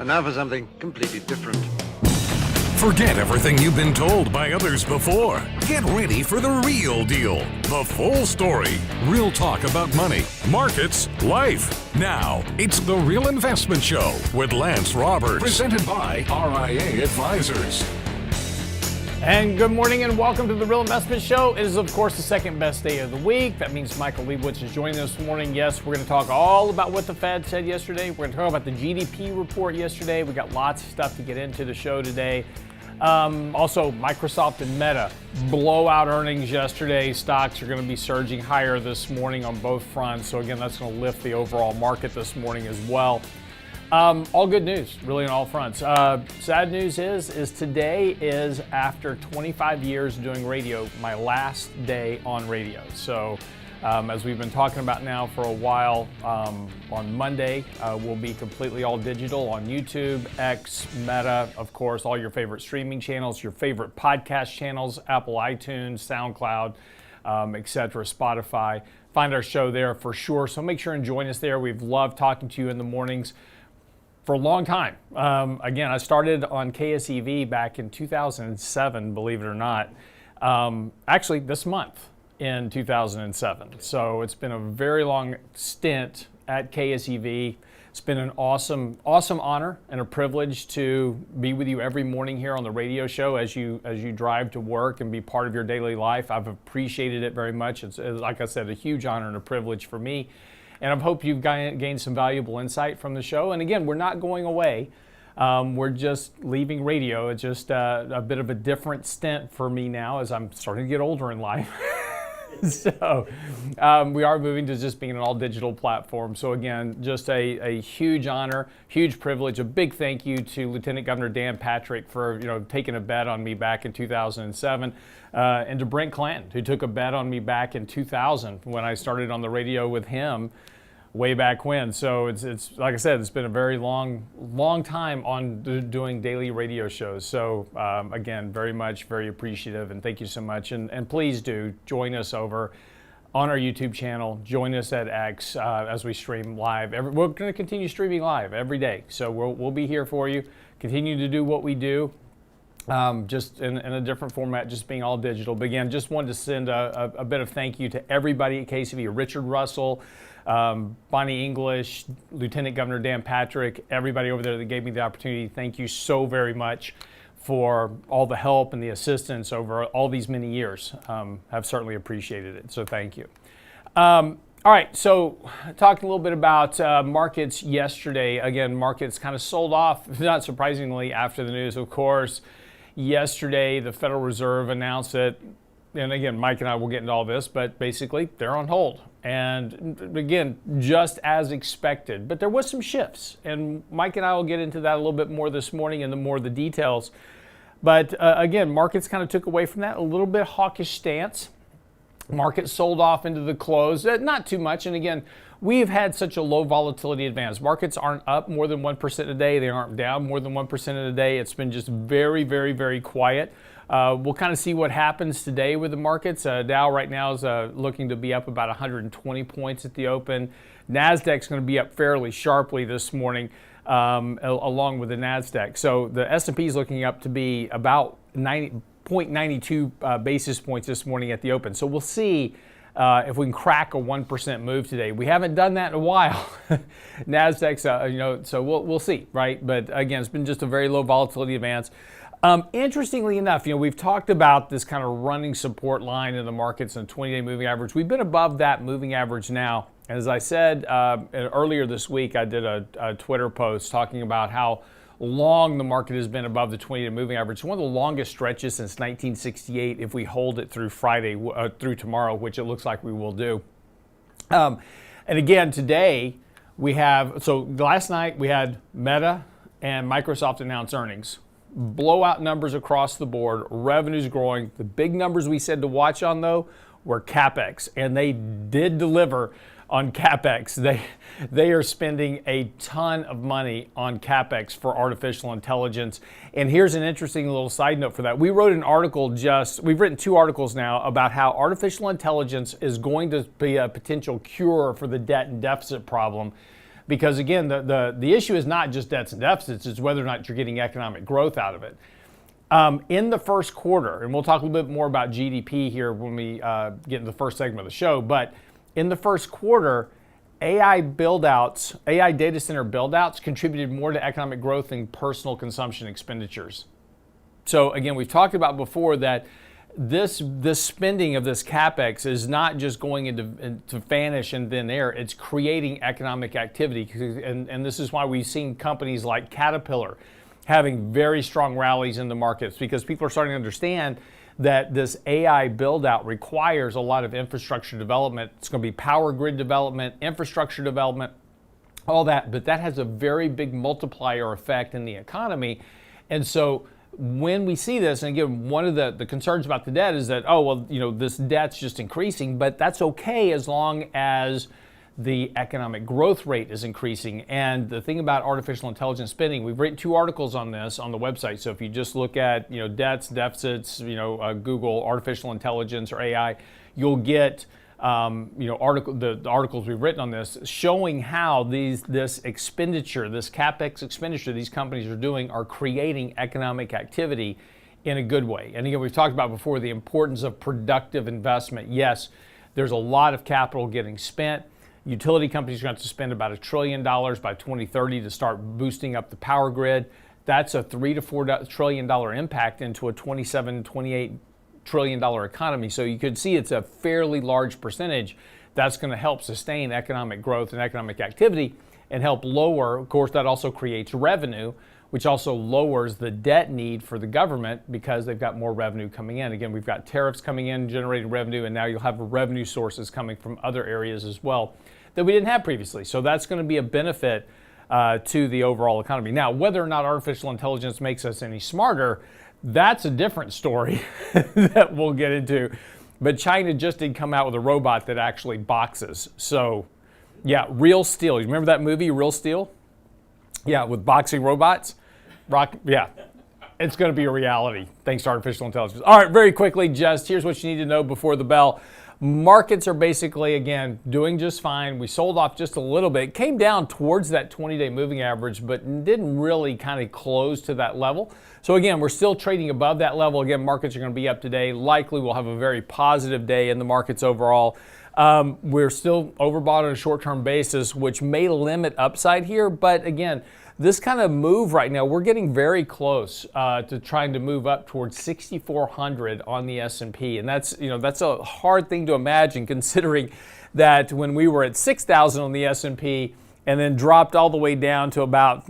And now for something completely different. Forget everything you've been told by others before. Get ready for the real deal. The full story. Real talk about money, markets, life. Now, it's The Real Investment Show with Lance Roberts. Presented by RIA Advisors. And good morning and welcome to The Real Investment Show. It is, of course, the second best day of the week. That means Michael Lebowitz is joining us this morning. Yes, we're going to talk all about what the Fed said yesterday. We're going to talk about the GDP report yesterday. We got lots of stuff to get into the show today. Also, Microsoft and Meta, blowout earnings yesterday. Stocks are going to be surging higher this morning on both fronts. So again, that's going to lift the overall market this morning as well. All good news, really on all fronts. Sad news is today is, after 25 years doing radio, my last day on radio. So as we've been talking about now for a while, on Monday, we'll be completely all digital on YouTube, X, Meta, of course, all your favorite streaming channels, your favorite podcast channels, Apple, iTunes, SoundCloud, etc., Spotify. Find our show there for sure. So make sure and join us there. We've loved talking to you in the mornings for a long time. Again, I started on KSEV back in 2007, believe it or not. Actually, this month in 2007. So it's been a very long stint at KSEV. It's been an awesome honor and a privilege to be with you every morning here on the radio show as you drive to work and be part of your daily life. I've appreciated it very much. It's, like I said, a huge honor and a privilege for me. And I hope you've gained some valuable insight from the show. And again, we're not going away. We're just leaving radio. It's just a bit of a different stint for me now as I'm starting to get older in life. So we are moving to just being an all digital platform. So again, just a huge honor, huge privilege. A big thank you to Lieutenant Governor Dan Patrick for taking a bet on me back in 2007, and to Brent, Clanton, who took a bet on me back in 2000 when I started on the radio with him way back when. So it's like I said, it's been a very long time on doing daily radio shows. So again, very appreciative, and thank you so much. And please do join us over on our YouTube channel. Join us at X as we stream live. We're going to continue streaming live every day. So we'll be here for you. Continue to do what we do. Just in a different format, just being all digital. But again, just wanted to send a bit of thank you to everybody at KCV, Richard Russell, Bonnie English, Lieutenant Governor Dan Patrick, everybody over there that gave me the opportunity. Thank you so very much for all the help and the assistance over all these many years. I've certainly appreciated it, so thank you. All right, so talking a little bit about markets yesterday. Again, markets kind of sold off, not surprisingly, after the news, of course. Yesterday, the Federal Reserve announced that, and again, Mike and I will get into all this, but basically they're on hold. And again, just as expected. But there was some shifts, and Mike and I will get into that a little bit more this morning and the details. But again, markets kind of took away from that, a little bit hawkish stance. Market sold off into the close, not too much. And again, we've had such a low volatility advance. Markets aren't up more than 1% a day. They aren't down more than 1% a day. It's been just very quiet. We'll kind of see what happens today with the markets. Dow right now is looking to be up about 120 points at the open. NASDAQ's going to be up fairly sharply this morning, along with the NASDAQ. So the S&P is looking up to be about 0.92 basis points this morning at the open. So we'll see if we can crack a 1% move today. We haven't done that in a while. NASDAQ's, so we'll see, right? But again, it's been just a very low volatility advance. Interestingly enough, we've talked about this kind of running support line in the markets and 20-day moving average. We've been above that moving average now. As I said earlier this week, I did a Twitter post talking about how long the market has been above the 20-day moving average. It's one of the longest stretches since 1968 if we hold it through Friday, through tomorrow, which it looks like we will do. And again, today we have, so last night we had Meta and Microsoft announce earnings. Blowout numbers across the board, revenues growing. The big numbers we said to watch on, though, were CapEx, and they did deliver on CapEx. They are spending a ton of money on CapEx for artificial intelligence. And here's an interesting little side note for that. We wrote an article we've written 2 articles now about how artificial intelligence is going to be a potential cure for the debt and deficit problem Because again, the issue is not just debts and deficits, it's whether or not you're getting economic growth out of it. In the first quarter, and we'll talk a little bit more about GDP here when we get into the first segment of the show, but in the first quarter, AI data center build-outs contributed more to economic growth than personal consumption expenditures. So again, we've talked about before that this spending of this CapEx is not just going into vanish in thin air, it's creating economic activity. And this is why we've seen companies like Caterpillar having very strong rallies in the markets, because people are starting to understand that this AI build out requires a lot of infrastructure development. It's going to be power grid development, infrastructure development, all that, but that has a very big multiplier effect in the economy. And so when we see this, and again, one of the concerns about the debt is that, oh, well, this debt's just increasing, but that's okay as long as the economic growth rate is increasing. And the thing about artificial intelligence spending, we've written 2 articles on this on the website. So if you just look at debts, deficits, Google artificial intelligence or AI, you'll get the articles we've written on this showing how this expenditure, this CapEx expenditure these companies are doing are creating economic activity in a good way. And again, we've talked about before the importance of productive investment. Yes, there's a lot of capital getting spent. Utility companies are going to have to spend about $1 trillion by 2030 to start boosting up the power grid. That's a $3 to $4 trillion impact into a $27, $28 trillion economy. So you could see it's a fairly large percentage that's going to help sustain economic growth and economic activity and help lower, of course, that also creates revenue, which also lowers the debt need for the government because they've got more revenue coming in. Again, we've got tariffs coming in, generating revenue, and now you'll have revenue sources coming from other areas as well that we didn't have previously. So that's going to be a benefit to the overall economy. Now, whether or not artificial intelligence makes us any smarter, that's a different story that we'll get into. But China just did come out with a robot that actually boxes. So, yeah, Real Steel. You remember that movie, Real Steel? Yeah, with boxing robots. Yeah, it's going to be a reality thanks to artificial intelligence. All right, very quickly, just here's what you need to know before the bell. Markets are basically, again, doing just fine. We sold off just a little bit. It came down towards that 20-day moving average, but didn't really kind of close to that level. So again, we're still trading above that level. Again, markets are going to be up today. Likely we'll have a very positive day in the markets overall. We're still overbought on a short-term basis, which may limit upside here. But again, this kind of move right now, we're getting very close to trying to move up towards 6,400 on the S&P. And that's a hard thing to imagine, considering that when we were at 6,000 on the S&P and then dropped all the way down to about,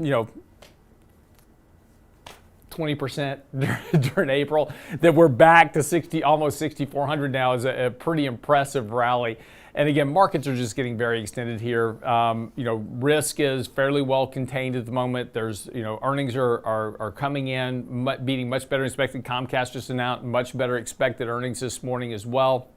20% during April, that we're back to almost 6,400 now is a pretty impressive rally. And again, markets are just getting very extended here. Risk is fairly well contained at the moment. There's, earnings are coming in, beating much better expected. Comcast just announced much better expected earnings this morning as well.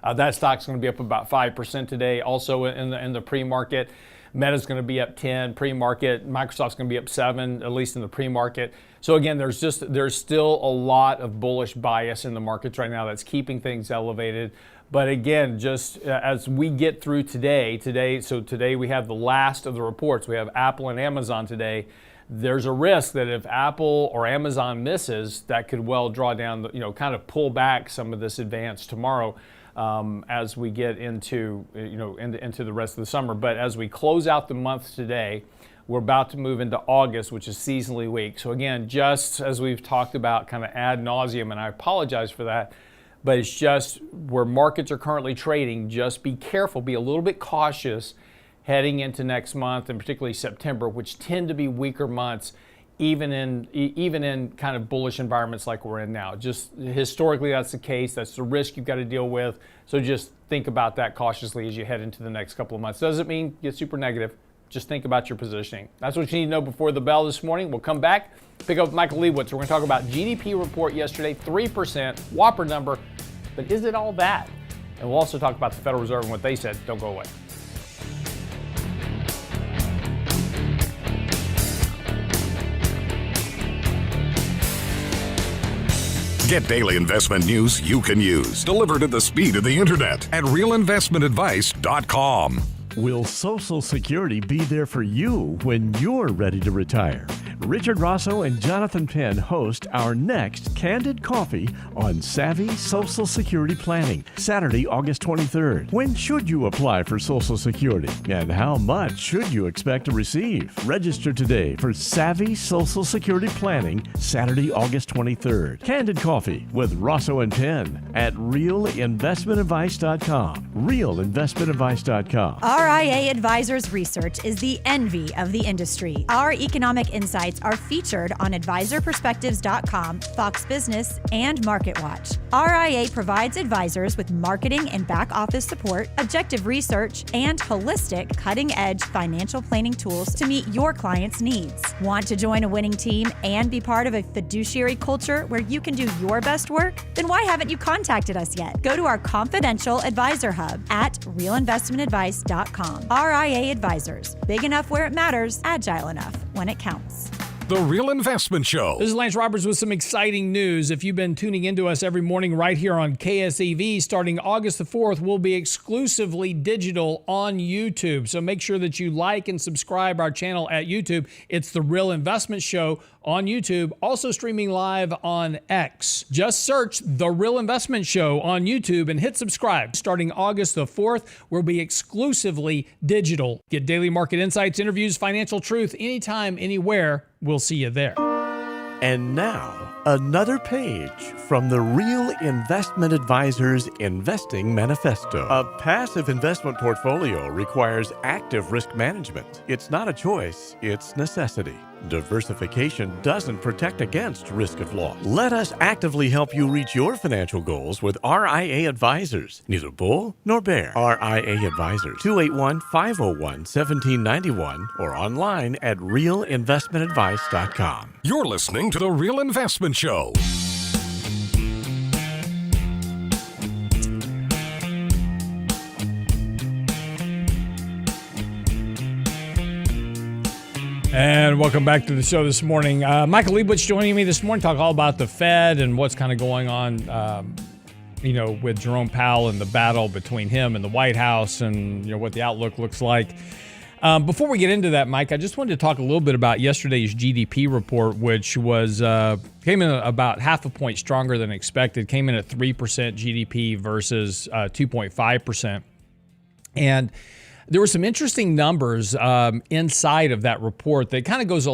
That stock's going to be up about 5% today. Also in the pre-market, Meta's going to be up 10 pre-market. Microsoft's going to be up 7, at least in the pre-market. So again, there's still a lot of bullish bias in the markets right now that's keeping things elevated. But again, just as we get through today we have the last of the reports. We have Apple and Amazon today. There's a risk that if Apple or Amazon misses, that could well draw down, kind of pull back some of this advance tomorrow as we get into the rest of the summer. But as we close out the month today, we're about to move into August, which is seasonally weak. So again, just as we've talked about kind of ad nauseum, and I apologize for that, but it's just where markets are currently trading. Just be careful, be a little bit cautious heading into next month, and particularly September, which tend to be weaker months, even in kind of bullish environments like we're in now. Just historically, that's the case. That's the risk you've got to deal with. So just think about that cautiously as you head into the next couple of months. Doesn't mean get super negative. Just think about your positioning. That's what you need to know before the bell this morning. We'll come back, pick up Michael Lebowitz. We're going to talk about GDP report yesterday, 3%, whopper number. But is it all that? And we'll also talk about the Federal Reserve and what they said. Don't go away. Get daily investment news you can use, delivered at the speed of the internet at realinvestmentadvice.com. Will Social Security be there for you when you're ready to retire? Richard Rosso and Jonathan Penn host our next Candid Coffee on Savvy Social Security Planning, Saturday, August 23rd. When should you apply for Social Security? And how much should you expect to receive? Register today for Savvy Social Security Planning, Saturday, August 23rd. Candid Coffee with Rosso and Penn at realinvestmentadvice.com. Realinvestmentadvice.com. RIA Advisors Research is the envy of the industry. Our economic insights are featured on advisorperspectives.com, Fox Business, and MarketWatch. RIA provides advisors with marketing and back office support, objective research, and holistic, cutting-edge financial planning tools to meet your clients' needs. Want to join a winning team and be part of a fiduciary culture where you can do your best work? Then why haven't you contacted us yet? Go to our confidential advisor hub at realinvestmentadvice.com. RIA Advisors. Big enough where it matters, agile enough when it counts. The Real Investment Show. This is Lance Roberts with some exciting news. If you've been tuning into us every morning right here on KSEV, starting August the 4th, we'll be exclusively digital on YouTube. So make sure that you like and subscribe our channel at YouTube. It's The Real Investment Show on YouTube, also streaming live on X. Just search The Real Investment Show on YouTube and hit subscribe. Starting August the 4th, we'll be exclusively digital. Get daily market insights, interviews, financial truth, anytime, anywhere. We'll see you there. And now, another page from the Real Investment Advisors Investing Manifesto. A passive investment portfolio requires active risk management. It's not a choice, it's necessity. Diversification doesn't protect against risk of loss. Let us actively help you reach your financial goals with RIA Advisors. Neither bull nor bear. RIA Advisors, 281-501-1791 or online at realinvestmentadvice.com. You're listening to The Real Investment Show. And welcome back to the show this morning. Michael Lebowitz joining me this morning, talk all about the Fed and what's kind of going on, with Jerome Powell and the battle between him and the White House and, what the outlook looks like. Before we get into that, Mike, I just wanted to talk a little bit about yesterday's GDP report, which was came in about half a point stronger than expected, came in at 3% GDP versus 2.5%. And there were some interesting numbers inside of that report that kind of goes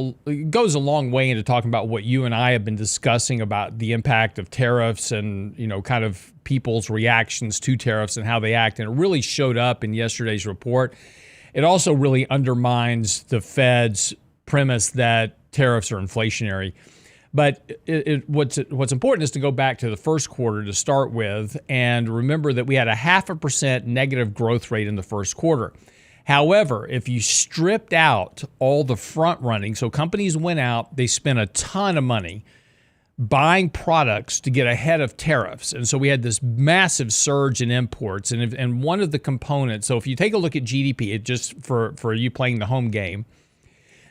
a long way into talking about what you and I have been discussing about the impact of tariffs and, kind of people's reactions to tariffs and how they act. And it really showed up in yesterday's report. It also really undermines the Fed's premise that tariffs are inflationary. But what's important is to go back to the first quarter to start with and remember that we had a 0.5% negative growth rate in the first quarter. However, if you stripped out all the front running, so companies went out, they spent a ton of money buying products to get ahead of tariffs. And so we had this massive surge in imports. And one of the components, so if you take a look at GDP, it just for you playing the home game,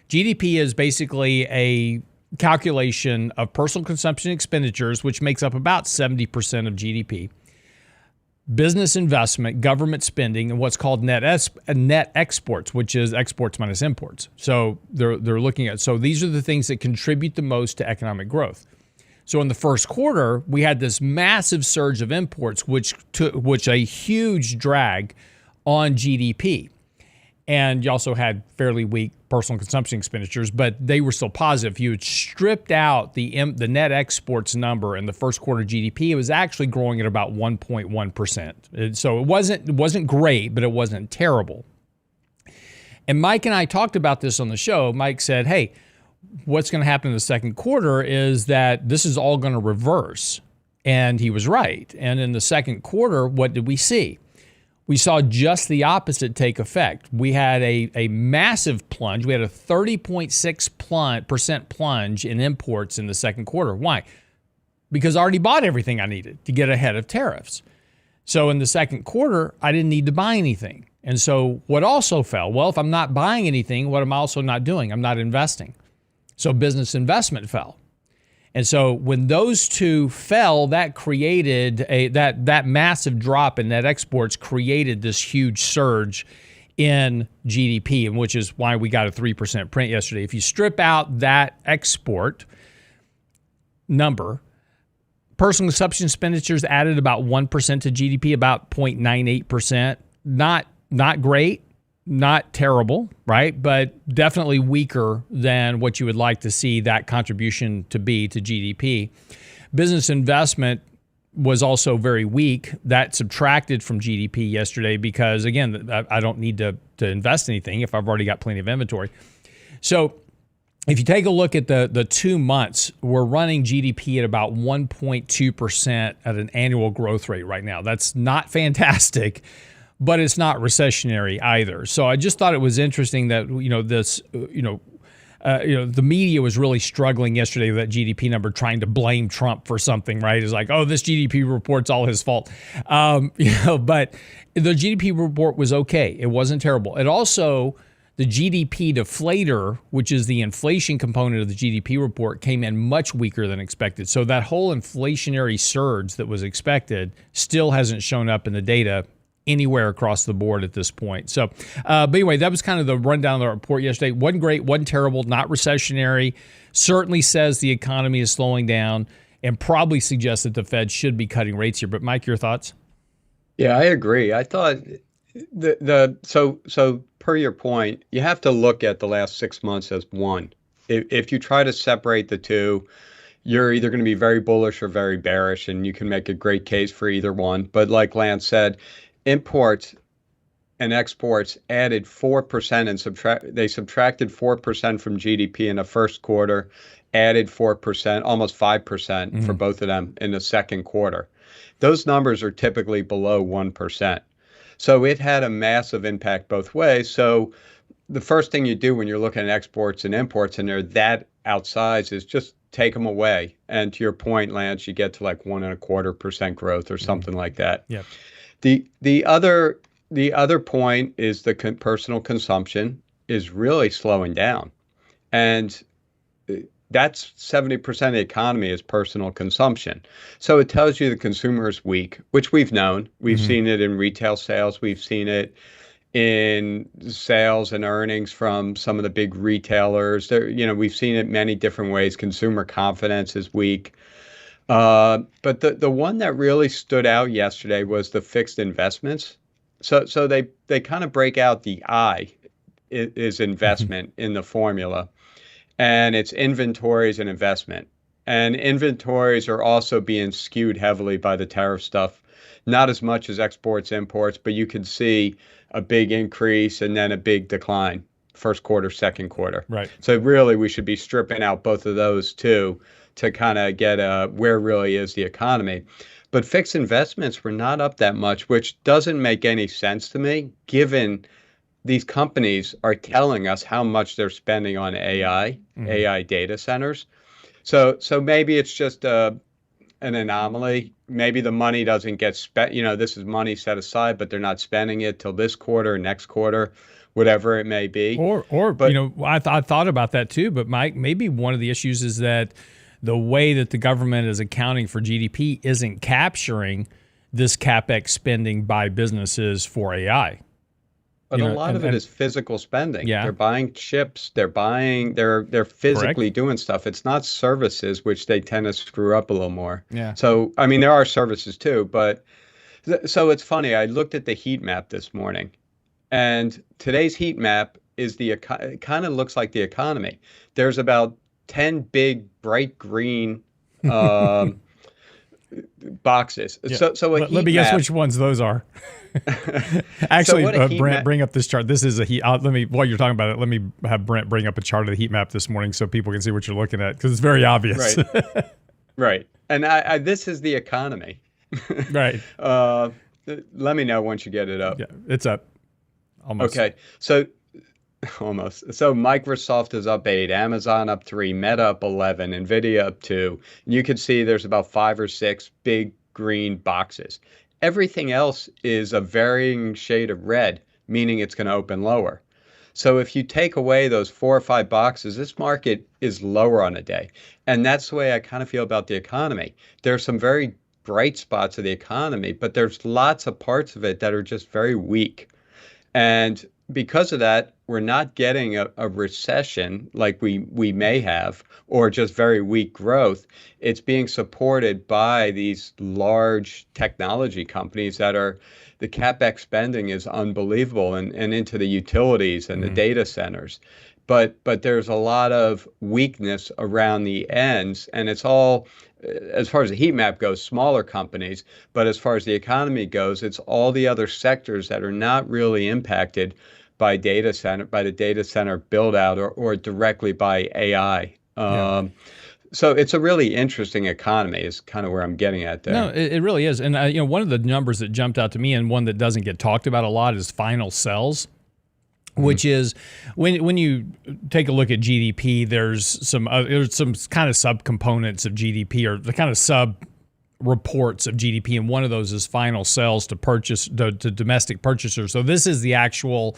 GDP is basically a calculation of personal consumption expenditures, which makes up about 70% of GDP, business investment, government spending, and what's called net exports, which is exports minus imports. So they're looking at, so these are the things that contribute the most to economic growth. So in the first quarter, we had this massive surge of imports, which a huge drag on GDP. And you also had fairly weak personal consumption expenditures, but they were still positive. If you had stripped out the net exports number in the first quarter GDP, it was actually growing at about 1.1%. So it wasn't great, but it wasn't terrible. And Mike and I talked about this on the show. Mike said, hey, what's going to happen in the second quarter is that this is all going to reverse. And he was right. And in the second quarter, what did we see? We saw just the opposite take effect. We had a massive plunge. We had a 30.6% plunge in imports in the second quarter. Why? Because I already bought everything I needed to get ahead of tariffs. So in the second quarter, I didn't need to buy anything. And so what also fell? Well, if I'm not buying anything, what am I also not doing? I'm not investing. So business investment fell. And so when those two fell, that created that massive drop in net exports created this huge surge in GDP, and which is why we got a 3% print yesterday. If you strip out that export number, personal consumption expenditures added about 1% to GDP, about 0.98%. Not great, not terrible, right? But definitely weaker than what you would like to see that contribution to be to GDP. Business investment was also very weak. That subtracted from GDP yesterday because, again, I don't need to invest anything if I've already got plenty of inventory. So if you take a look at the 2 months, we're running GDP at about 1.2% at an annual growth rate right now. That's not fantastic, but it's not recessionary either. So I just thought it was interesting that, the media was really struggling yesterday with that GDP number, trying to blame Trump for something, right? It's like, oh, this GDP report's all his fault. But the GDP report was okay. It wasn't terrible. It also, the GDP deflator, which is the inflation component of the GDP report, came in much weaker than expected. So that whole inflationary surge that was expected still hasn't shown up in the data anywhere across the board at this point. So, but anyway, that was kind of the rundown of the report yesterday. Wasn't great, wasn't terrible, not recessionary. Certainly says the economy is slowing down and probably suggests that the Fed should be cutting rates here. But Mike, your thoughts? Yeah, I agree. I thought so per your point, you have to look at the last 6 months as one. If you try to separate the two, you're either going to be very bullish or very bearish, and you can make a great case for either one. But like Lance said, imports and exports added 4% and they subtracted 4% from GDP in the first quarter, added 4%, almost 5% for both of them in the second quarter. Those numbers are typically below 1%. So it had a massive impact both ways. So the first thing you do when you're looking at exports and imports and they're that outsized is just take them away. And to your point, Lance, you get to like 1.25% growth or something like that. Yeah. The other point is the personal consumption is really slowing down, and that's 70% of the economy is personal consumption. So it tells you the consumer is weak, which we've known. We've seen it in retail sales. We've seen it in sales and earnings from some of the big retailers. We've seen it many different ways. Consumer confidence is weak. But the one that really stood out yesterday was the fixed investments. So they kind of break out the I is investment in the formula, and it's inventories and investment. And inventories are also being skewed heavily by the tariff stuff, not as much as exports, imports, but you can see a big increase and then a big decline, first quarter, second quarter. Right. So really we should be stripping out both of those too, to kind of get where really is the economy. But fixed investments were not up that much, which doesn't make any sense to me, given these companies are telling us how much they're spending on AI data centers. So maybe it's just an anomaly. Maybe the money doesn't get spent. This is money set aside, but they're not spending it till this quarter, next quarter, whatever it may be. But I thought about that too. But Mike, maybe one of the issues is that the way that the government is accounting for GDP isn't capturing this CapEx spending by businesses for AI. But a lot of it is physical spending. Yeah. They're buying chips. They're physically doing stuff. It's not services, which they tend to screw up a little more. Yeah. So, I mean, there are services too, but so it's funny. I looked at the heat map this morning, and today's heat map is it kind of looks like the economy. There's about 10 big bright green boxes. Yeah. So let me guess which ones those are. Actually, Brent, bring up this chart. This is a heat. While you're talking about it, let me have Brent bring up a chart of the heat map this morning so people can see what you're looking at, because it's very obvious. Right. Right. And this is the economy. Right. Let me know once you get it up. Yeah, it's up. Almost. Okay. So almost. So Microsoft is up 8, Amazon up 3, Meta up 11, Nvidia up 2. And you can see there's about 5 or 6 big green boxes. Everything else is a varying shade of red, meaning it's going to open lower. So if you take away those 4 or 5 boxes, this market is lower on a day. And that's the way I kind of feel about the economy. There are some very bright spots of the economy, but there's lots of parts of it that are just very weak. And because of that, we're not getting a recession like we may have, or just very weak growth. It's being supported by these large technology companies the CapEx spending is unbelievable, and into the utilities and the data centers. But there's a lot of weakness around the ends, and it's all, as far as the heat map goes, smaller companies. But as far as the economy goes, it's all the other sectors that are not really impacted by the data center build out, or directly by AI. So it's a really interesting economy is kind of where I'm getting at there. No, it really is. And one of the numbers that jumped out to me, and one that doesn't get talked about a lot, is final sells, which is when you take a look at GDP, there's some kind of subcomponents of GDP, or the kind of sub reports of GDP, and one of those is final sales to domestic purchasers. So this is the actual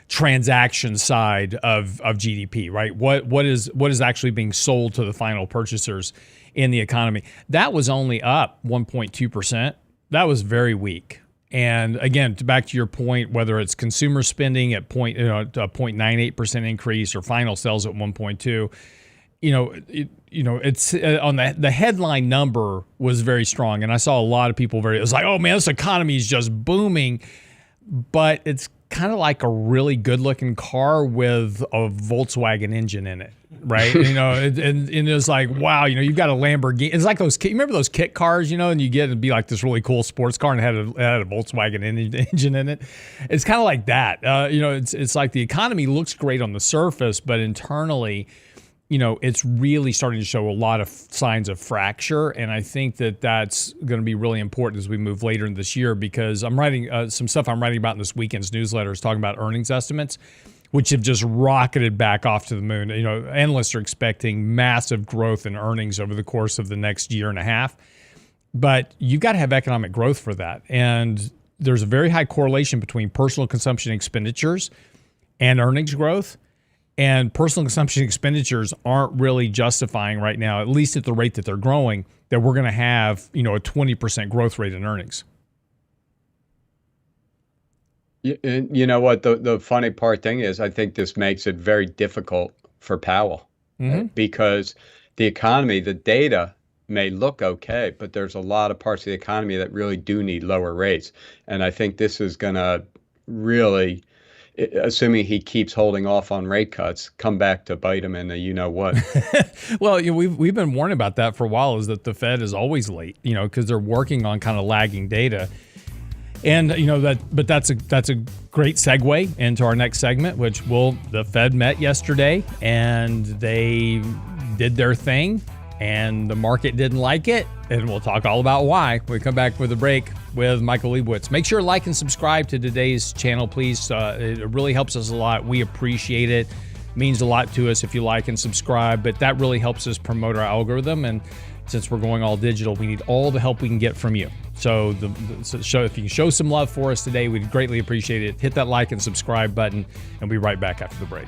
transaction side of GDP, right? What is actually being sold to the final purchasers in the economy? That was only up 1.2%. That was very weak. And again, back to your point, whether it's consumer spending at a 0.98% increase, or final sales at 1.2, it's on the headline number was very strong, and I saw a lot of people it was like, oh man, this economy is just booming, but it's kind of like a really good-looking car with a Volkswagen engine in it, right? And it's like, wow, you've got a Lamborghini. It's like those. You remember those kit cars, and you get it'd be like this really cool sports car, and it had a Volkswagen engine in it. It's kind of like that. It's like the economy looks great on the surface, but internally, it's really starting to show a lot of signs of fracture. And I think that that's going to be really important as we move later in this year, because I'm writing some stuff I'm writing about in this weekend's newsletter is talking about earnings estimates, which have just rocketed back off to the moon. Analysts are expecting massive growth in earnings over the course of the next year and a half. But you've got to have economic growth for that. And there's a very high correlation between personal consumption expenditures and earnings growth. And personal consumption expenditures aren't really justifying right now, at least at the rate that they're growing, that we're going to have, a 20% growth rate in earnings. You know what? The funny thing is, I think this makes it very difficult for Powell, because the economy, the data may look okay, but there's a lot of parts of the economy that really do need lower rates. And I think this is going to really, assuming he keeps holding off on rate cuts, come back to bite him in the what. Well, we've been warning about that for a while, is that the Fed is always late, because they're working on kind of lagging data. And but that's a great segue into our next segment, which the Fed met yesterday and they did their thing, and the market didn't like it, and we'll talk all about why when we come back with a break with Michael Lebowitz. Make sure to like and subscribe to today's channel, please. It really helps us a lot. We appreciate it. It means a lot to us if you like and subscribe, but that really helps us promote our algorithm. And since we're going all digital, we need all the help we can get from you. So if you can show some love for us today, we'd greatly appreciate it. Hit that like and subscribe button, and we'll be right back after the break.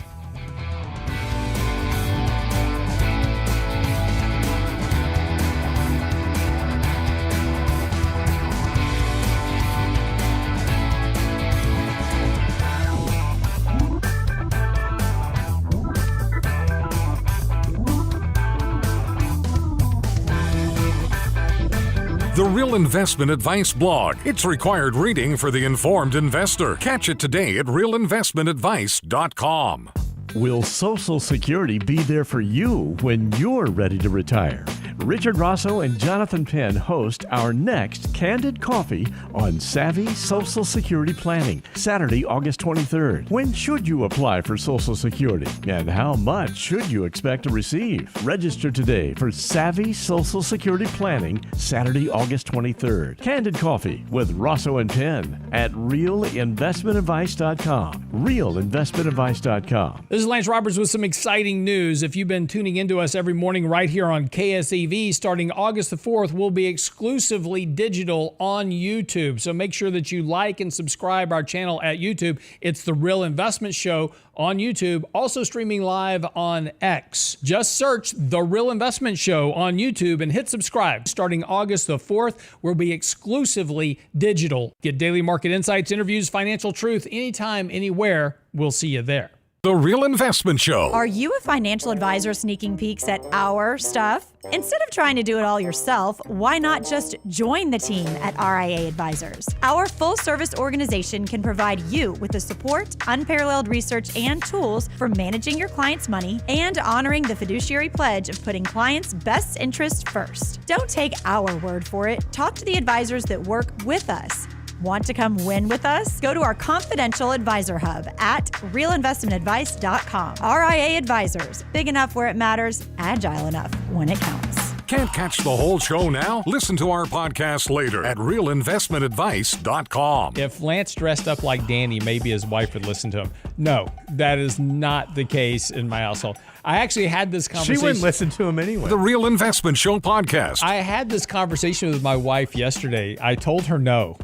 The Real Investment Advice blog. It's required reading for the informed investor. Catch it today at realinvestmentadvice.com. Will Social Security be there for you when you're ready to retire? Richard Rosso and Jonathan Penn host our next Candid Coffee on Savvy Social Security Planning, Saturday, August 23rd. When should you apply for Social Security? And how much should you expect to receive? Register today for Savvy Social Security Planning, Saturday, August 23rd. Candid Coffee with Rosso and Penn at realinvestmentadvice.com. realinvestmentadvice.com. This is Lance Roberts with some exciting news. If you've been tuning into us every morning right here on KSE TV starting August the 4th will be exclusively digital on YouTube. So make sure that you like and subscribe our channel at YouTube. It's The Real Investment Show on YouTube, also streaming live on X. Just search The Real Investment Show on YouTube and hit subscribe. Starting August the 4th, we'll be exclusively digital. Get daily market insights, interviews, financial truth, anytime, anywhere. We'll see you there. The Real Investment Show. Are you a financial advisor sneaking peeks at our stuff? Instead of trying to do it all yourself, why not just join the team at RIA Advisors? Our full-service organization can provide you with the support, unparalleled research, and tools for managing your clients' money and honoring the fiduciary pledge of putting clients' best interests first. Don't take our word for it. Talk to the advisors that work with us. Want to come win with us? Go to our confidential advisor hub at realinvestmentadvice.com. RIA Advisors, big enough where it matters, agile enough when it counts. Can't catch the whole show now? Listen to our podcast later at realinvestmentadvice.com. If Lance dressed up like Danny, maybe his wife would listen to him. No, that is not the case in my household. I actually had this conversation. She wouldn't listen to him anyway. The Real Investment Show podcast. I had this conversation with my wife yesterday. I told her no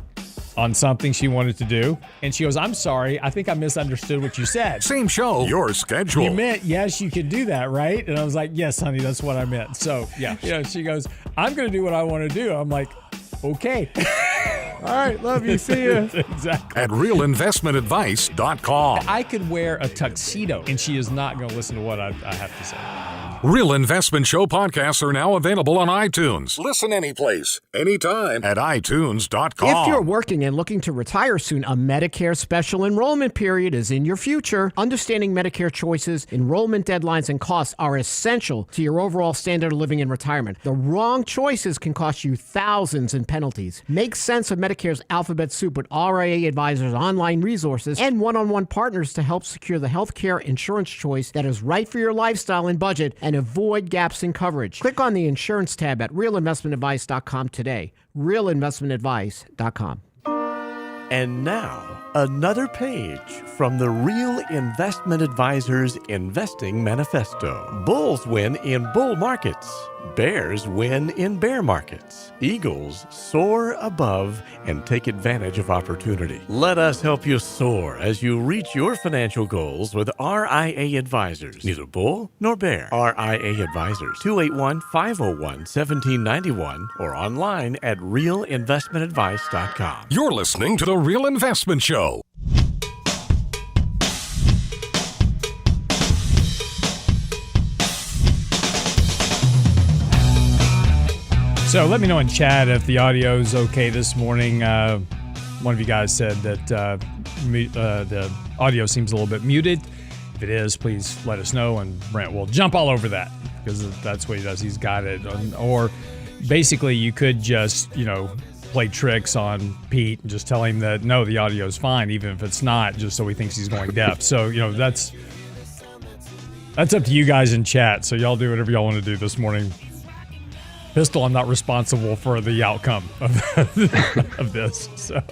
on something she wanted to do, and she goes, "I'm sorry, I think I misunderstood what you said." Same show, your schedule. You meant, yes, you could do that, right? And I was like, "Yes, honey, that's what I meant." So, yeah. She goes, "I'm going to do what I want to do." I'm like, "Okay." All right, love you. See you. Exactly. At realinvestmentadvice.com. I could wear a tuxedo, and she is not going to listen to what I have to say. Real Investment Show podcasts are now available on iTunes. Listen anyplace, anytime at iTunes.com. If you're working and looking to retire soon, a Medicare special enrollment period is in your future. Understanding Medicare choices, enrollment deadlines, and costs are essential to your overall standard of living in retirement. The wrong choices can cost you thousands in penalties. Make sense of Medicare's alphabet soup with RIA Advisors' online resources and one-on-one partners to help secure the healthcare insurance choice that is right for your lifestyle and budget and avoid gaps in coverage. Click on the insurance tab at realinvestmentadvice.com today. realinvestmentadvice.com. And now, another page from the Real Investment Advisors Investing Manifesto. Bulls win in bull markets. Bears win in bear markets. Eagles soar above and take advantage of opportunity. Let us help you soar as you reach your financial goals with RIA Advisors. Neither bull nor bear. RIA Advisors, 281-501-1791 or online at realinvestmentadvice.com. You're listening to The Real Investment Show. So let me know in chat if the audio is okay this morning. One of you guys said that the audio seems a little bit muted. If it is, please let us know, and Brent will jump all over that because that's what he does. He's got it. Or basically, you could just, play tricks on Pete and just tell him that, no, the audio is fine, even if it's not, just so he thinks he's going deaf. So, that's up to you guys in chat. So y'all do whatever y'all want to do this morning. Pistol, I'm not responsible for the outcome of this. So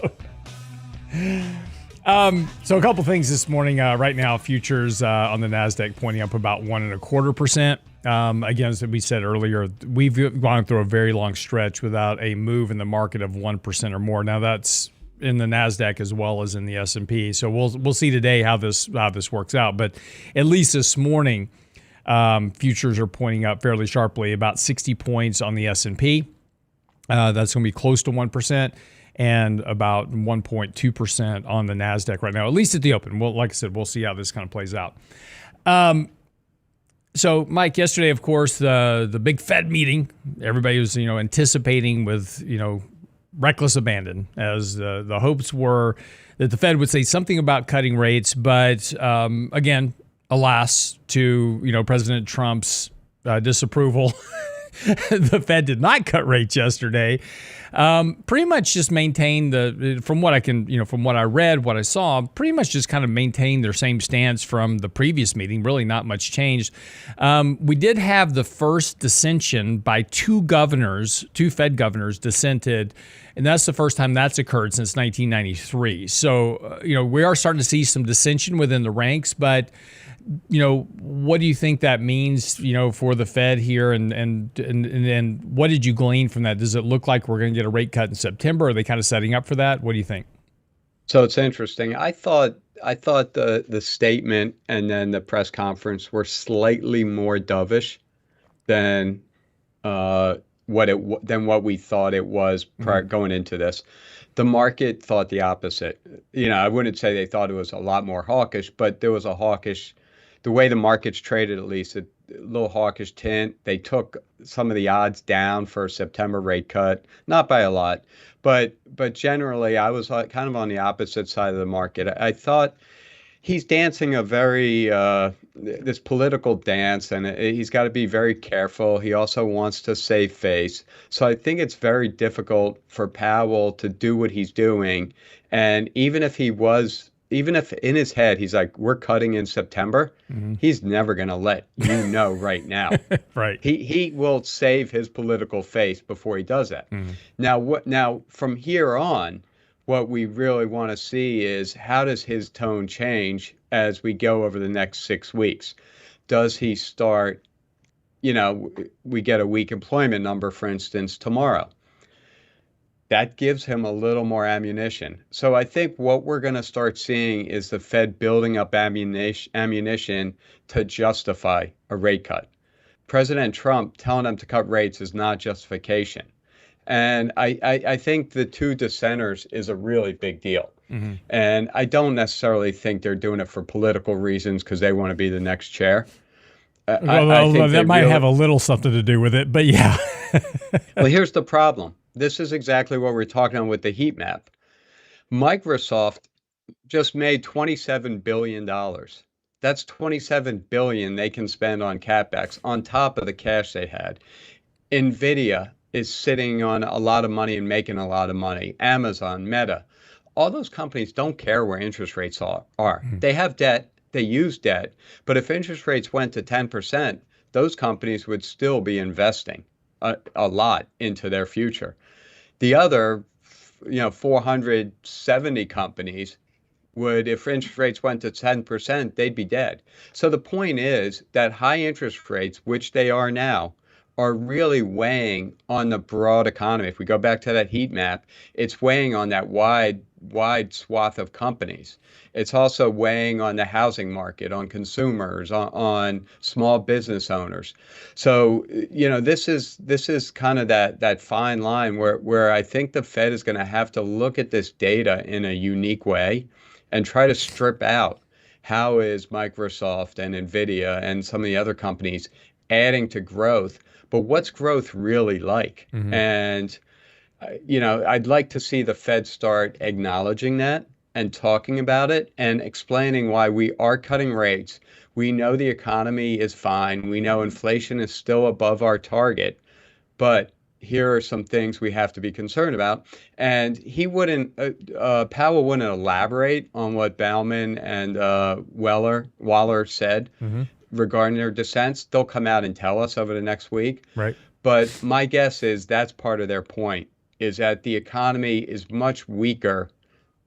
a couple things this morning. Right now, futures on the NASDAQ pointing up about 1.25%. Again, as we said earlier, we've gone through a very long stretch without a move in the market of 1% or more. Now that's in the NASDAQ as well as in the S&P. So we'll see today how this works out. But at least this morning, futures are pointing up fairly sharply, about 60 points on the S&P. That's going to be close to 1%, and about 1.2% on the NASDAQ right now, at least at the open. Well, like I said, we'll see how this kind of plays out. So, Mike, yesterday, of course, the big Fed meeting, everybody was, anticipating with, reckless abandon, as the hopes were that the Fed would say something about cutting rates. But again, alas, to President Trump's disapproval, the Fed did not cut rates yesterday. Pretty much just maintained from what I read, what I saw, pretty much just kind of maintained their same stance from the previous meeting. Really not much changed. We did have the first dissension by two Fed governors dissented, and that's the first time that's occurred since 1993. So, we are starting to see some dissension within the ranks, but what do you think that means, for the Fed here, and what did you glean from that? Does it look like we're going to get a rate cut in September? Are they kind of setting up for that? What do you think? So it's interesting. I thought the statement and then the press conference were slightly more dovish than what we thought it was going into this. The market thought the opposite. I wouldn't say they thought it was a lot more hawkish, but there was a hawkish, the way the market's traded, at least, a little hawkish tint. They took some of the odds down for a September rate cut, not by a lot, but generally I was kind of on the opposite side of the market. I thought he's dancing a very this political dance, and he's got to be very careful. He also wants to save face. So I think it's very difficult for Powell to do what he's doing. And even if in his head he's like, we're cutting in September, he's never going to let right now. Right. He will save his political face before he does that. Now from here on, what we really want to see is how does his tone change as we go over the next 6 weeks? Does he start, we get a weak employment number, for instance, tomorrow. That gives him a little more ammunition. So I think what we're going to start seeing is the Fed building up ammunition to justify a rate cut. President Trump telling them to cut rates is not justification. And I think the two dissenters is a really big deal. And I don't necessarily think they're doing it for political reasons because they want to be the next chair. I think that might have a little something to do with it, but yeah. Well, here's the problem. This is exactly what we're talking about with the heat map. Microsoft just made $27 billion. That's $27 billion they can spend on CapEx on top of the cash they had. NVIDIA is sitting on a lot of money and making a lot of money. Amazon, Meta, all those companies don't care where interest rates are. They have debt, they use debt, but if interest rates went to 10%, those companies would still be investing a lot into their future. The other, 470 companies would, if interest rates went to 10%, they'd be dead. So the point is that high interest rates, which they are now, are really weighing on the broad economy. If we go back to that heat map, it's weighing on that wide swath of companies. It's also weighing on the housing market, on consumers, on small business owners. So, this is kind of that fine line where I think the Fed is going to have to look at this data in a unique way and try to strip out how is Microsoft and NVIDIA and some of the other companies adding to growth. But what's growth really like? And, I'd like to see the Fed start acknowledging that and talking about it and explaining why we are cutting rates. We know the economy is fine. We know inflation is still above our target. But here are some things we have to be concerned about. And Powell wouldn't elaborate on what Bauman and Waller said. Regarding their dissents. They'll come out and tell us over the next week. Right. But my guess is that's part of their point, is that the economy is much weaker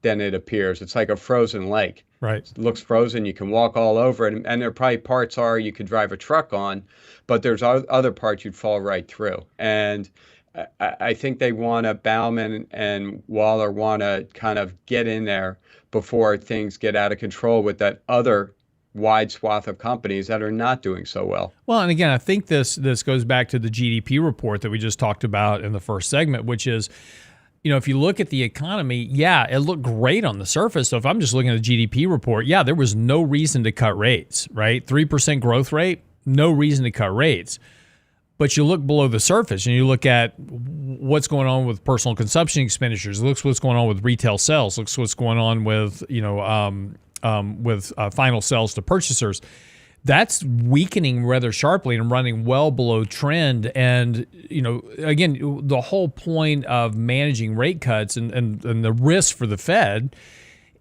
than it appears. It's like a frozen lake. Right. It looks frozen. You can walk all over it. And there are probably parts you could drive a truck on, but there's other parts you'd fall right through. And I think Bauman and Waller want to kind of get in there before things get out of control with that other wide swath of companies that are not doing so well. Well, and again, I think this goes back to the GDP report that we just talked about in the first segment, which is, if you look at the economy, it looked great on the surface. So if I'm just looking at the GDP report, there was no reason to cut rates, right? 3% growth rate, no reason to cut rates. But you look below the surface and you look at what's going on with personal consumption expenditures, looks what's going on with retail sales, looks what's going on with, with final sales to purchasers. That's weakening rather sharply and running well below trend. And, again, the whole point of managing rate cuts and the risk for the Fed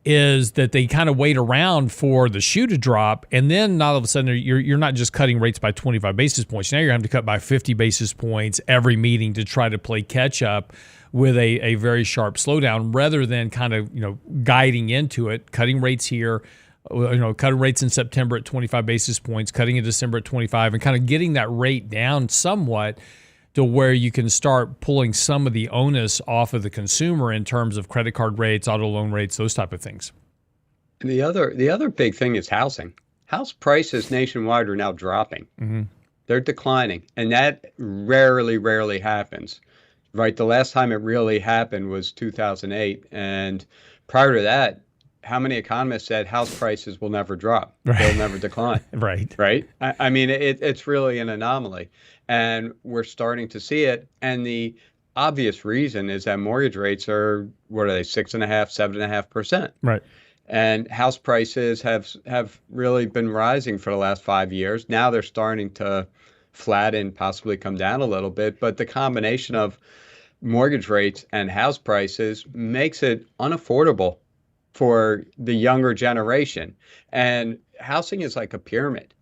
is that they kind of wait around for the shoe to drop, and then all of a sudden you're not just cutting rates by 25 basis points. Now you're having to cut by 50 basis points every meeting to try to play catch up with a very sharp slowdown, rather than kind of guiding into it, cutting rates here, cutting rates in September at 25 basis points, cutting in December at 25, and kind of getting that rate down somewhat to where you can start pulling some of the onus off of the consumer in terms of credit card rates, auto loan rates, those type of things. And the other big thing is housing. House prices nationwide are now dropping. Mm-hmm. They're declining, and that rarely happens. Right, the last time it really happened was 2008, and prior to that, how many economists said house prices will never drop? Right. They'll never decline. Right. I mean, it's really an anomaly, and we're starting to see it. And the obvious reason is that mortgage rates are, what are they, 6.5%, 7.5%? Right. And house prices have really been rising for the last 5 years. Now they're starting to flatten, possibly come down a little bit. But the combination of mortgage rates and house prices makes it unaffordable for the younger generation. And housing is like a pyramid.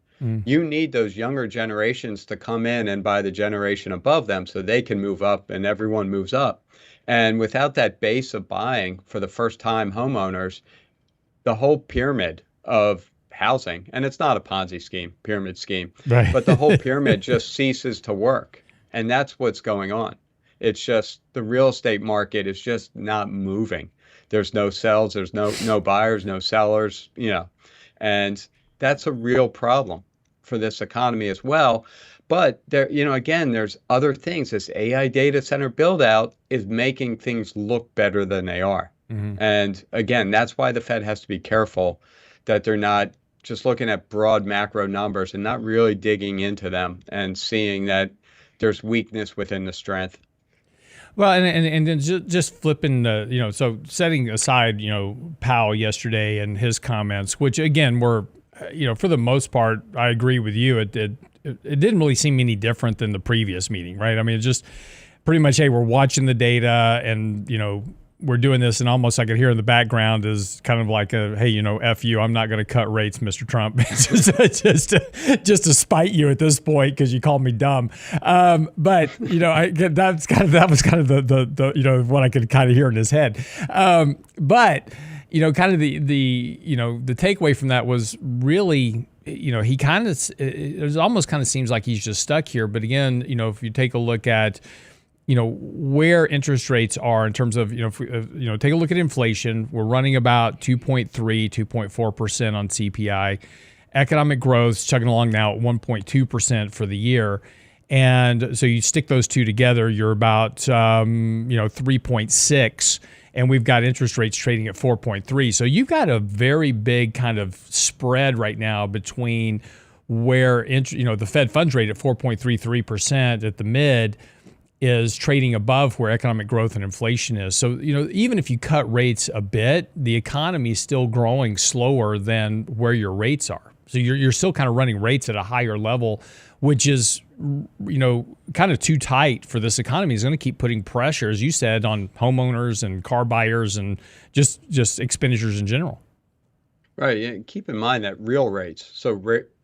You need those younger generations to come in and buy the generation above them so they can move up and everyone moves up. And without that base of buying for the first time homeowners, the whole pyramid of housing, and it's not a Ponzi scheme, pyramid scheme, right. but the whole pyramid just ceases to work. And that's what's going on. It's just the real estate market is just not moving. There's no sales, there's no buyers, no sellers, and that's a real problem for this economy as well. But there, again, there's other things. This AI data center build out is making things look better than they are. Mm-hmm. And again, that's why the Fed has to be careful that they're not just looking at broad macro numbers and not really digging into them and seeing that there's weakness within the strength. Well, and then just flipping the, so setting aside, Powell yesterday and his comments, which again were, for the most part, I agree with you. It didn't really seem any different than the previous meeting, right? I mean, it's just pretty much, hey, we're watching the data and, we're doing this, and almost I could hear in the background is kind of like a, hey, F you, I'm not going to cut rates, Mr. Trump, just to spite you at this point because you called me dumb. But that was kind of the what I could kind of hear in his head. But kind of the takeaway from that was really, he kind of, it almost kind of seems like he's just stuck here. But again, if you take a look at where interest rates are in terms of, if we, take a look at inflation, we're running about 2.4% on CPI. Economic growth chugging along now at 1.2% for the year. And so you stick those two together, you're about, 3.6, and we've got interest rates trading at 4.3. So you've got a very big kind of spread right now between where, the Fed funds rate at 4.33% at the mid is trading above where economic growth and inflation is. So, even if you cut rates a bit, the economy is still growing slower than where your rates are. So you're still kind of running rates at a higher level, which is, kind of too tight for this economy. It's going to keep putting pressure, as you said, on homeowners and car buyers and just expenditures in general. Right. And keep in mind that real rates, so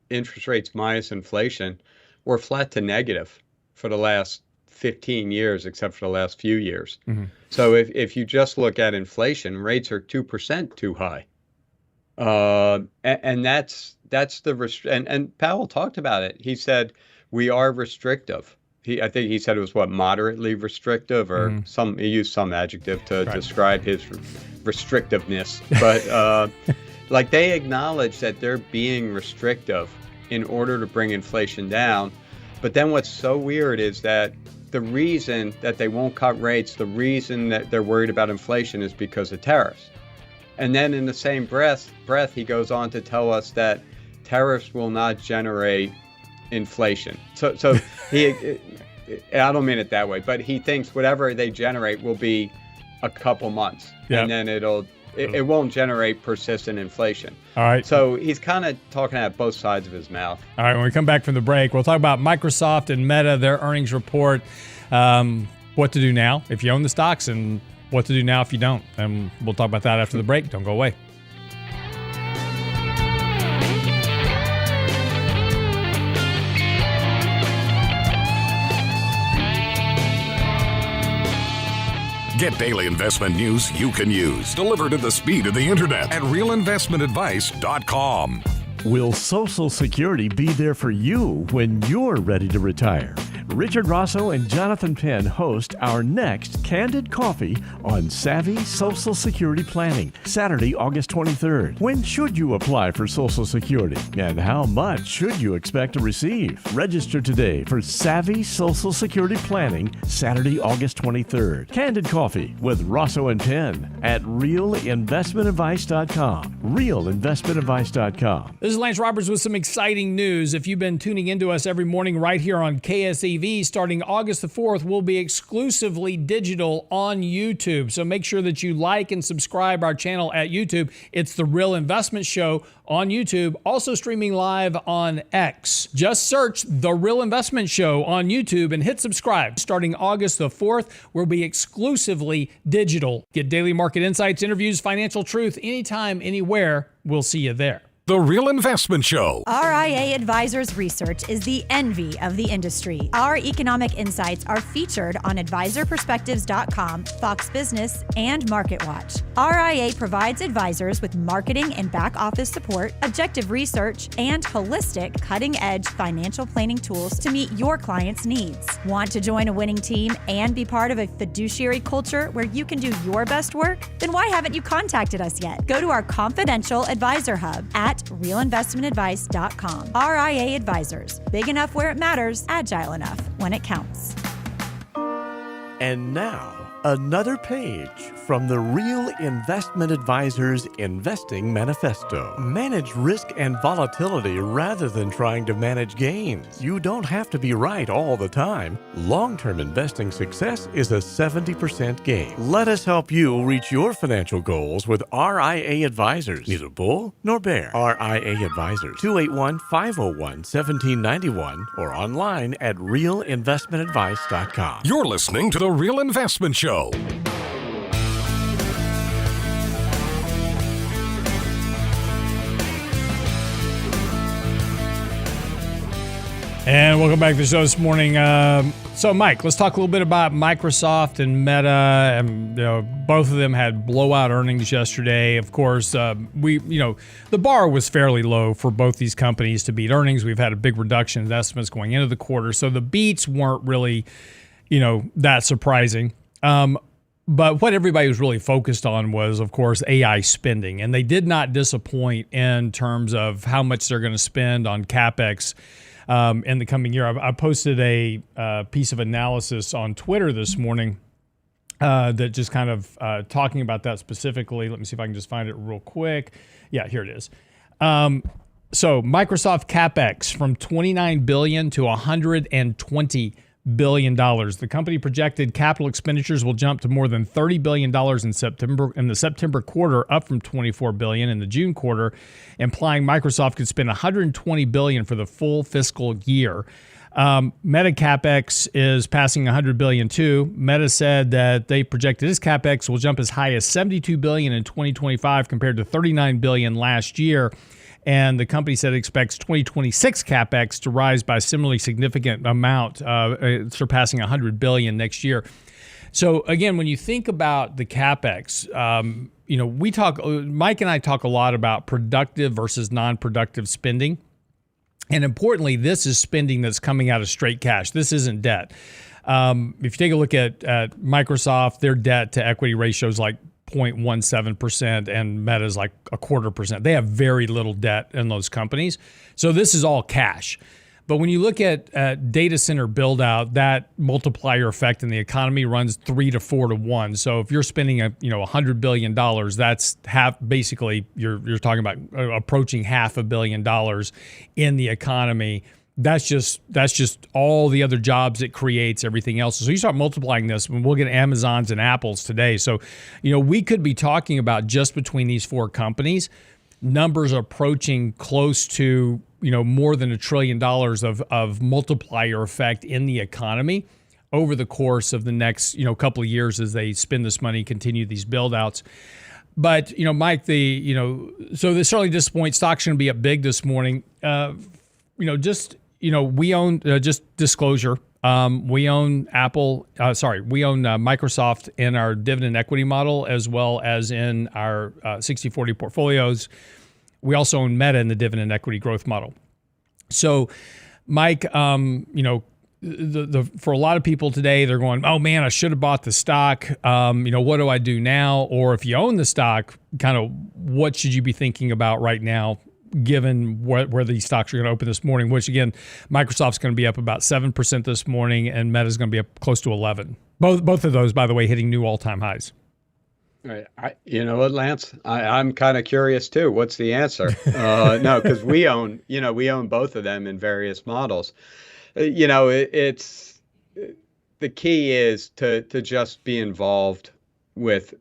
interest rates minus inflation, were flat to negative for the last 15 years, except for the last few years. Mm-hmm. So if you just look at inflation, rates are 2% too high. And that's the and Powell talked about it. He said, we are restrictive. I think he said it was moderately restrictive or he used some adjective to describe his restrictiveness. But like they acknowledge that they're being restrictive in order to bring inflation down. But then what's so weird is that the reason that they won't cut rates, the reason that they're worried about inflation is because of tariffs. And then in the same breath, he goes on to tell us that tariffs will not generate inflation. So he, I don't mean it that way, but he thinks whatever they generate will be a couple months. Yep. And then it won't generate persistent inflation. All right. So he's kind of talking out both sides of his mouth. All right. When we come back from the break, we'll talk about Microsoft and Meta, their earnings report, what to do now if you own the stocks, and what to do now if you don't. And we'll talk about that after the break. Don't go away. Get daily investment news you can use, delivered at the speed of the internet at realinvestmentadvice.com. Will Social Security be there for you when you're ready to retire? Richard Rosso and Jonathan Penn host our next Candid Coffee on Savvy Social Security Planning, Saturday, August 23rd. When should you apply for Social Security? And how much should you expect to receive? Register today for Savvy Social Security Planning, Saturday, August 23rd. Candid Coffee with Rosso and Penn at realinvestmentadvice.com. realinvestmentadvice.com. This is Lance Roberts with some exciting news. If you've been tuning into us every morning right here on KSEV, starting August the 4th, we'll be exclusively digital on YouTube. So make sure that you like and subscribe our channel at YouTube. It's The Real Investment Show on YouTube, also streaming live on X. Just search The Real Investment Show on YouTube and hit subscribe. Starting August the 4th, we'll be exclusively digital. Get daily market insights, interviews, financial truth, anytime, anywhere. We'll see you there. The Real Investment Show. RIA Advisors Research is the envy of the industry. Our economic insights are featured on advisorperspectives.com, Fox Business, and MarketWatch. RIA provides advisors with marketing and back office support, objective research, and holistic, cutting-edge financial planning tools to meet your clients' needs. Want to join a winning team and be part of a fiduciary culture where you can do your best work? Then why haven't you contacted us yet? Go to our confidential advisor hub at realinvestmentadvice.com. RIA Advisors. Big enough where it matters, agile enough when it counts. And now, another page from the Real Investment Advisors Investing Manifesto. Manage risk and volatility rather than trying to manage gains. You don't have to be right all the time. Long-term investing success is a 70% gain. Let us help you reach your financial goals with RIA Advisors. Neither bull nor bear. RIA Advisors. 281-501-1791 or online at realinvestmentadvice.com. You're listening to The Real Investment Show. And welcome back to the show this morning. So, Mike, let's talk a little bit about Microsoft and Meta. And, both of them had blowout earnings yesterday. Of course, the bar was fairly low for both these companies to beat earnings. We've had a big reduction in estimates going into the quarter, so the beats weren't really, that surprising. But what everybody was really focused on was, of course, AI spending, and they did not disappoint in terms of how much they're going to spend on CapEx. In the coming year. I posted a piece of analysis on Twitter this morning that just kind of talking about that specifically. Let me see if I can just find it real quick. Yeah, here it is. So Microsoft CapEx from $29 billion to $120 billion. The company projected capital expenditures will jump to more than $30 billion in the September quarter, up from $24 billion in the June quarter, implying Microsoft could spend $120 billion for the full fiscal year. Meta CapEx is passing $100 billion too. Meta said that they projected its CapEx will jump as high as $72 billion in 2025 compared to $39 billion last year. And the company said it expects 2026 CapEx to rise by a similarly significant amount, surpassing $100 billion next year. So again, when you think about the CapEx, Mike and I talk a lot about productive versus non-productive spending. And importantly, this is spending that's coming out of straight cash. This isn't debt. If you take a look at Microsoft, their debt to equity ratio is like 0.17%, and Meta is like 0.25%. They have very little debt in those companies. So this is all cash. But when you look at data center build out, that multiplier effect in the economy runs 3 to 4 to 1. So if you're spending $100 billion, that's basically you're talking about approaching $500 million in the economy. That's just all the other jobs it creates, everything else. So you start multiplying this, and we'll get Amazons and Apples today. So, we could be talking about just between these four companies, numbers approaching close to, more than $1 trillion of multiplier effect in the economy over the course of the next, couple of years as they spend this money, continue these build outs. But, Mike, so this certainly disappoints. Stock's going to be up big this morning. We own, just disclosure, We own we own Microsoft in our dividend equity model as well as in our 60/40 portfolios. We also own Meta in the dividend equity growth model. So, Mike, for a lot of people today, they're going, oh man, I should have bought the stock. What do I do now? Or if you own the stock, kind of what should you be thinking about right now, given where these stocks are going to open this morning, which again, Microsoft's going to be up about 7% this morning and Meta's going to be up close to 11. Both of those, by the way, hitting new all-time highs. Right. You know what, Lance? I'm kind of curious too. What's the answer? No, because we own both of them in various models. It's the key is to just be involved with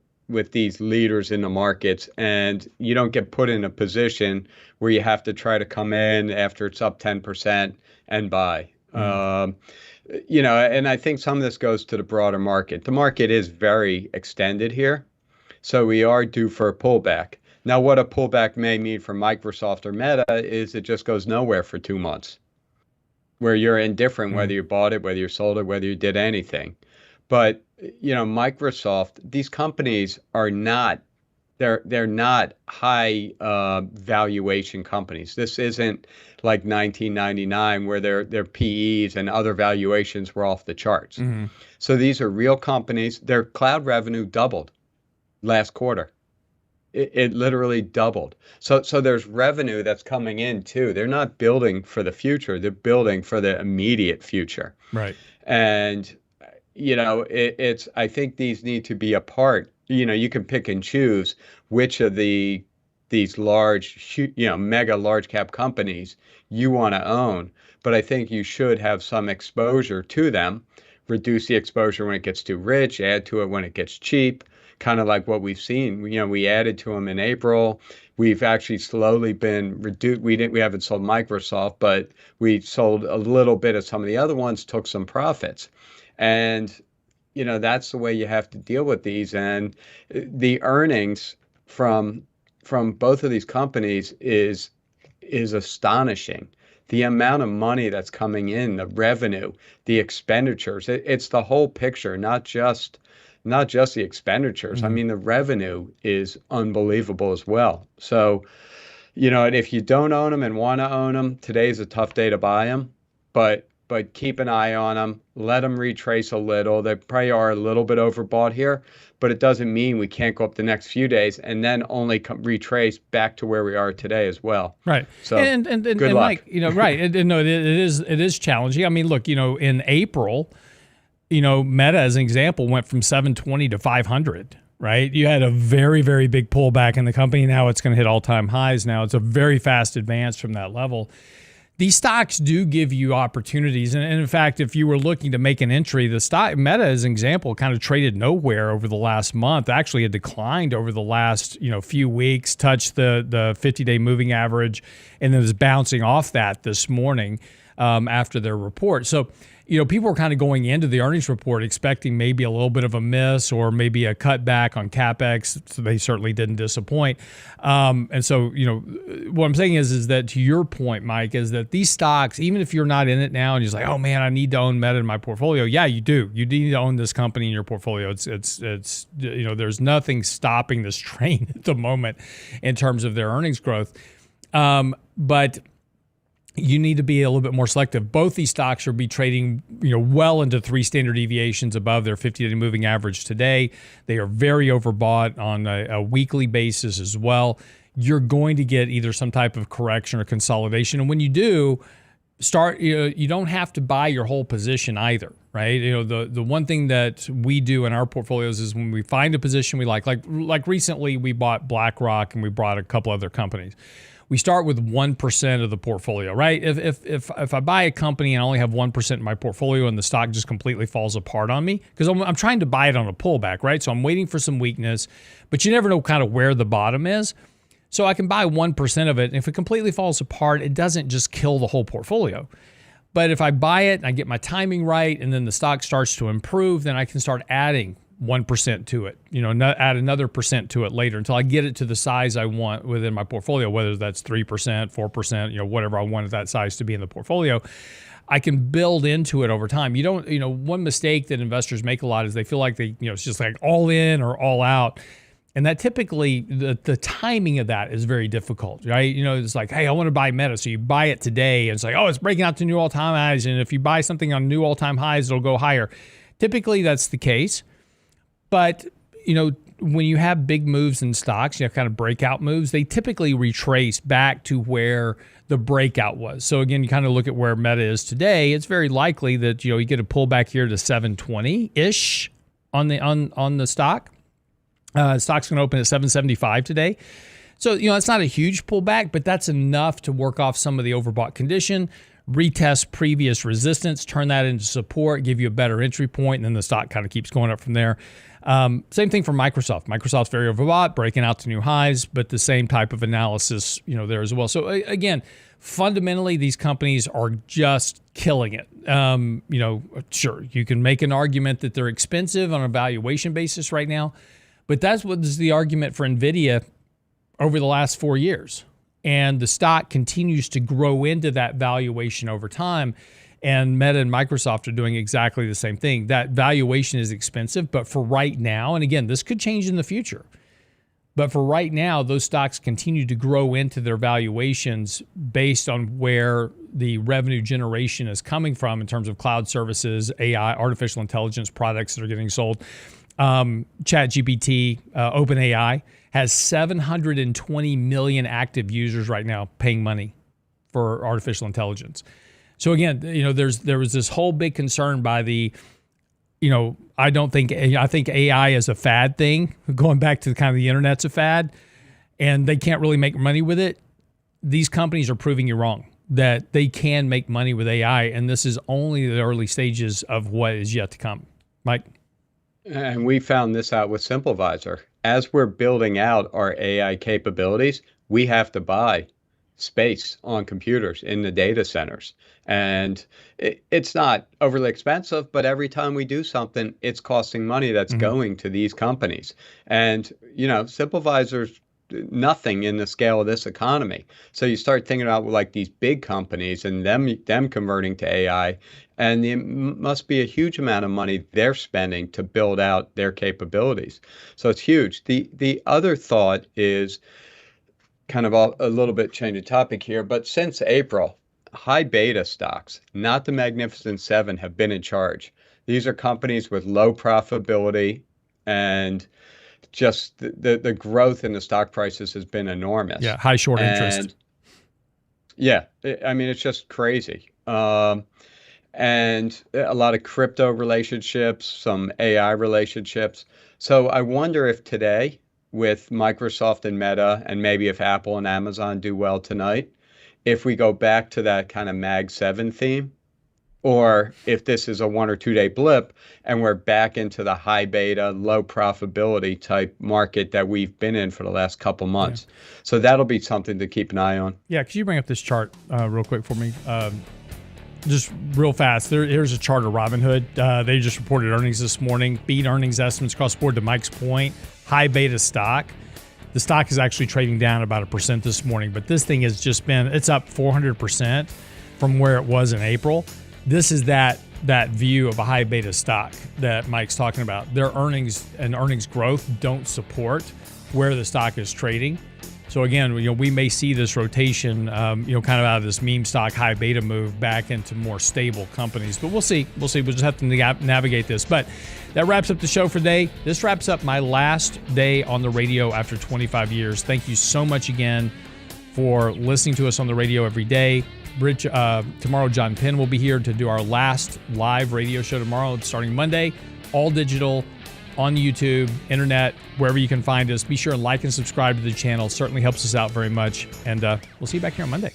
these leaders in the markets, and you don't get put in a position where you have to try to come in after it's up 10% and buy. And I think some of this goes to the broader market. The market is very extended here, so we are due for a pullback. Now, what a pullback may mean for Microsoft or Meta is it just goes nowhere for 2 months, where you're indifferent whether you bought it, whether you sold it, whether you did anything. But Microsoft, these companies are not, they're not high valuation companies. This isn't like 1999 where their PEs and other valuations were off the charts. Mm-hmm. So these are real companies. Their cloud revenue doubled last quarter. It literally doubled. So there's revenue that's coming in too. They're not building for the future. They're building for the immediate future. Right. And, I think these need to be a part. You can pick and choose which of these large, mega large cap companies you want to own. But I think you should have some exposure to them, reduce the exposure when it gets too rich, add to it when it gets cheap. Kind of like what we've seen. We added to them in April. We've actually slowly been reduced. We haven't sold Microsoft, but we sold a little bit of some of the other ones, took some profits. And, that's the way you have to deal with these. And the earnings from both of these companies is astonishing. The amount of money that's coming in, the revenue, the expenditures, it's the whole picture, not just the expenditures. Mm-hmm. I mean, the revenue is unbelievable as well. So, and if you don't own them and want to own them, today's a tough day to buy them, but keep an eye on them. Let them retrace a little. They probably are a little bit overbought here, but it doesn't mean we can't go up the next few days and then only retrace back to where we are today as well. Right. So and good luck. Mike, right. It is challenging. I mean, look, in April, Meta, as an example, went from 720 to 500, right? You had a very, very big pullback in the company. Now it's going to hit all-time highs. Now it's a very fast advance from that level. These stocks do give you opportunities. And in fact, if you were looking to make an entry, the stock Meta, as an example, kind of traded nowhere over the last month. Actually, it declined over the last few weeks, touched the 50-day moving average, and then is bouncing off that this morning after their report. So, people were kind of going into the earnings report expecting maybe a little bit of a miss or maybe a cutback on CapEx. So they certainly didn't disappoint. And so, what I'm saying is that to your point, Mike, is that these stocks, even if you're not in it now and you're like, oh man, I need to own Meta in my portfolio. Yeah, you do. You need to own this company in your portfolio. It's there's nothing stopping this train at the moment in terms of their earnings growth. But you need to be a little bit more selective. Both these stocks should be trading, well into 3 standard deviations above their 50-day moving average today. They are very overbought on a weekly basis as well. You're going to get either some type of correction or consolidation. And when you do, you don't have to buy your whole position either, right? The one thing that we do in our portfolios is when we find a position we like recently we bought BlackRock and we bought a couple other companies. We start with 1% of the portfolio, right? If I buy a company and I only have 1% in my portfolio and the stock just completely falls apart on me, because I'm trying to buy it on a pullback, right? So I'm waiting for some weakness, but you never know kind of where the bottom is. So I can buy 1% of it, and if it completely falls apart, it doesn't just kill the whole portfolio. But if I buy it and I get my timing right and then the stock starts to improve, then I can start adding 1% to it, add another percent to it later until I get it to the size I want within my portfolio, whether that's 3%, 4%, whatever I want that size to be in the portfolio. I can build into it over time. You don't, one mistake that investors make a lot is they feel like it's just like all in or all out. And that typically, the timing of that is very difficult, right? It's like, hey, I want to buy Meta. So you buy it today and it's like, oh, it's breaking out to new all-time highs. And if you buy something on new all-time highs, it'll go higher. Typically, that's the case. But, when you have big moves in stocks, kind of breakout moves, they typically retrace back to where the breakout was. So again, you kind of look at where Meta is today. It's very likely that, you get a pullback here to 720-ish on the stock. Stock's going to open at 775 today. So, it's not a huge pullback, but that's enough to work off some of the overbought condition, retest previous resistance, turn that into support, give you a better entry point, and then the stock kind of keeps going up from there. Same thing for Microsoft. Microsoft's very overbought, breaking out to new highs, but the same type of analysis, there as well. So again, fundamentally, these companies are just killing it. Sure, you can make an argument that they're expensive on a valuation basis right now, but that's what is the argument for NVIDIA over the last 4 years. And the stock continues to grow into that valuation over time. And Meta and Microsoft are doing exactly the same thing. That valuation is expensive, but for right now, and again, this could change in the future, but for right now, those stocks continue to grow into their valuations based on where the revenue generation is coming from in terms of cloud services, AI, artificial intelligence products that are getting sold. ChatGPT, OpenAI has 720 million active users right now paying money for artificial intelligence. So again, there was this whole big concern by I think AI is a fad thing, going back to kind of the internet's a fad, and they can't really make money with it. These companies are proving you wrong, that they can make money with AI, and this is only the early stages of what is yet to come. Mike? And we found this out with SimpleVisor. As we're building out our AI capabilities, we have to buy space on computers in the data centers. And it's not overly expensive, but every time we do something, it's costing money that's going to these companies. And, SimpleVisor's nothing in the scale of this economy. So you start thinking about like these big companies and them converting to AI, and it must be a huge amount of money they're spending to build out their capabilities. So it's huge. The other thought is kind of a little bit change of topic here, but since April, high beta stocks, not the Magnificent Seven, have been in charge. These are companies with low profitability, and just the growth in the stock prices has been enormous. Yeah, high short interest. Yeah, it's just crazy. And a lot of crypto relationships, some AI relationships. So I wonder if today, with Microsoft and Meta, and maybe if Apple and Amazon do well tonight, if we go back to that kind of Mag 7 theme, or if this is a 1 or 2 day blip and we're back into the high beta, low profitability type market that we've been in for the last couple months. Yeah. So that'll be something to keep an eye on. Yeah, could you bring up this chart real quick for me? Just real fast. Here's a chart of Robinhood. They just reported earnings this morning. Beat earnings estimates across the board, to Mike's point. High beta stock. The stock is actually trading down about 1% this morning, but this thing has just it's up 400% from where it was in April. This is that view of a high beta stock that Mike's talking about. Their earnings and earnings growth don't support where the stock is trading. So again, we may see this rotation, kind of out of this meme stock high beta move back into more stable companies. But we'll see. We'll just have to navigate this. But that wraps up the show for today. This wraps up my last day on the radio after 25 years. Thank you so much again for listening to us on the radio every day. Tomorrow, John Penn will be here to do our last live radio show tomorrow. It's starting Monday, all digital, on YouTube, internet, wherever you can find us. Be sure and like and subscribe to the channel. It certainly helps us out very much. And we'll see you back here on Monday.